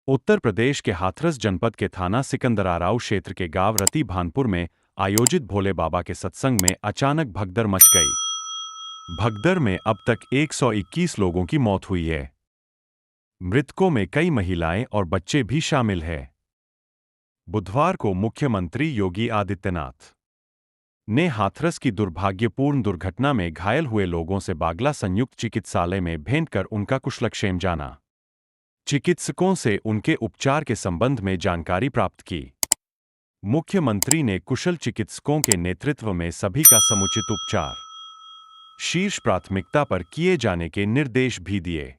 उत्तर प्रदेश के हाथरस जनपद के थाना सिकंदराराव क्षेत्र के गांव रती भानपुर में आयोजित भोले बाबा के सत्संग में अचानक भगदड़ मच गई। भगदड़ में अब तक 121 लोगों की मौत हुई है। मृतकों में कई महिलाएं और बच्चे भी शामिल हैं। बुधवार को मुख्यमंत्री योगी आदित्यनाथ ने हाथरस की दुर्भाग्यपूर्ण दुर्घटना में घायल हुए लोगों से बागला संयुक्त चिकित्सालय में भेंट कर उनका कुशलक्षेम जाना। चिकित्सकों से उनके उपचार के संबंध में जानकारी प्राप्त की। मुख्यमंत्री ने कुशल चिकित्सकों के नेतृत्व में सभी का समुचित उपचार शीर्ष प्राथमिकता पर किए जाने के निर्देश भी दिए।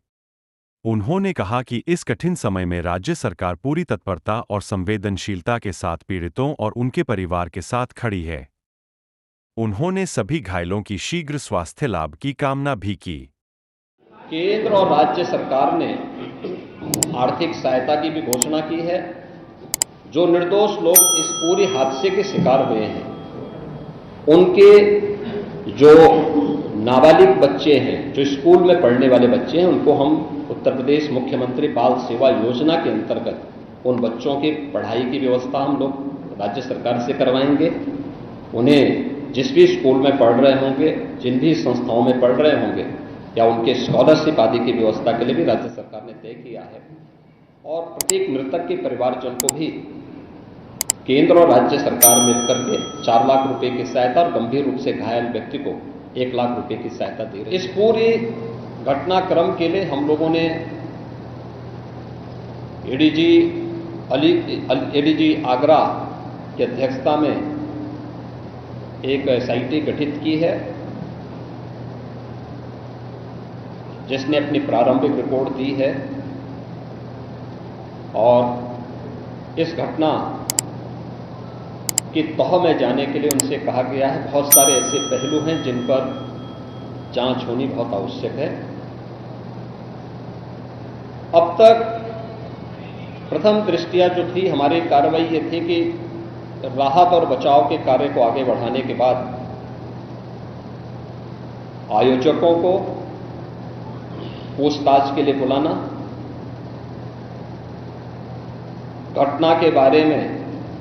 उन्होंने कहा कि इस कठिन समय में राज्य सरकार पूरी तत्परता और संवेदनशीलता के साथ पीड़ितों और उनके परिवार के साथ खड़ी है। उन्होंने सभी घायलों की शीघ्र स्वास्थ्य लाभ की कामना भी की। केंद्र और राज्य सरकार ने आर्थिक सहायता की भी घोषणा की है। जो निर्दोष लोग इस पूरे हादसे के शिकार हुए हैं, उनके जो नाबालिग बच्चे हैं, जो स्कूल में पढ़ने वाले बच्चे हैं, उनको हम उत्तर प्रदेश मुख्यमंत्री बाल सेवा योजना के अंतर्गत उन बच्चों की पढ़ाई की व्यवस्था हम लोग राज्य सरकार से करवाएंगे। उन्हें जिस भी स्कूल में पढ़ रहे होंगे, जिन भी संस्थाओं में पढ़ रहे होंगे, या उनके स्कॉलरशिप आदि की व्यवस्था के लिए भी राज्य सरकार ने तय किया है। और प्रत्येक मृतक के परिवारजन को भी केंद्र और राज्य सरकार मिलकर के 4 लाख रुपए की सहायता और गंभीर रूप से घायल व्यक्ति को 1 लाख रुपए की सहायता दे रही है। इस पूरी घटनाक्रम के लिए हम लोगों ने एडीजी आगरा की अध्यक्षता में एक एसआईटी गठित की है, जिसने अपनी प्रारंभिक रिपोर्ट दी है। और इस घटना की तह में जाने के लिए उनसे कहा गया है। बहुत सारे ऐसे पहलू हैं जिन पर जांच होनी बहुत आवश्यक है। अब तक प्रथम दृष्टया जो थी हमारी कार्रवाई ये थी कि राहत और बचाव के कार्य को आगे बढ़ाने के बाद आयोजकों को पूछताछ के लिए बुलाना, घटना के बारे में,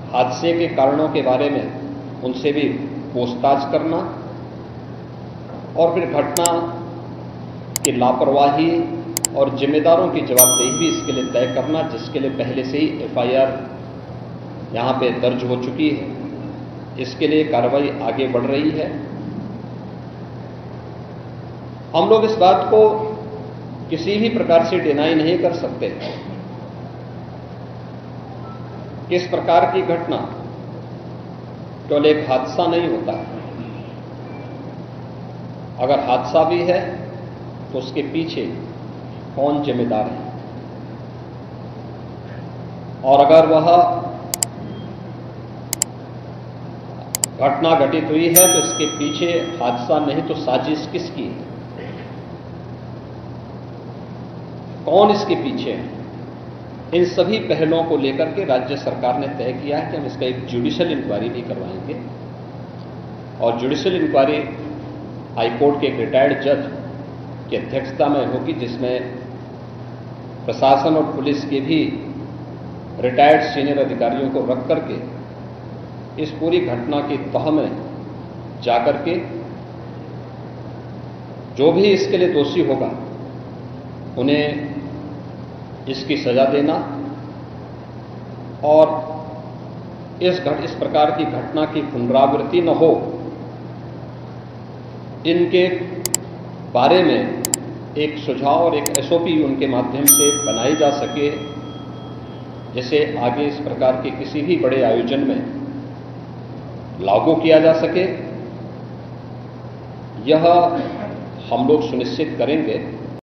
हादसे के कारणों के बारे में उनसे भी पूछताछ करना, और फिर घटना की लापरवाही और जिम्मेदारों की जवाबदेही भी इसके लिए तय करना, जिसके लिए पहले से ही एफआईआर यहां पे दर्ज हो चुकी है। इसके लिए कार्रवाई आगे बढ़ रही है। हम लोग इस बात को किसी भी प्रकार से डिनाई नहीं कर सकते कि इस प्रकार की घटना केवल एक हादसा नहीं होता। अगर हादसा भी है तो उसके पीछे कौन जिम्मेदार है, और अगर वह घटना घटित हुई है तो इसके पीछे हादसा नहीं तो साजिश किसकी है, कौन इसके पीछे है। इन सभी पहलुओं को लेकर के राज्य सरकार ने तय किया है कि हम इसका एक जुडिशियल इंक्वायरी भी करवाएंगे। और जुडिशियल इंक्वायरी हाईकोर्ट के एक रिटायर्ड जज की अध्यक्षता में होगी, जिसमें प्रशासन और पुलिस के भी रिटायर्ड सीनियर अधिकारियों को रख करके इस पूरी घटना की तह में जाकर के जो भी इसके लिए दोषी होगा उन्हें इसकी सजा देना, और इस प्रकार की घटना की पुनरावृत्ति न हो, इनके बारे में एक सुझाव और एक एसओपी उनके माध्यम से बनाई जा सके, जिसे आगे इस प्रकार के किसी भी बड़े आयोजन में लागू किया जा सके। यह हम लोग सुनिश्चित करेंगे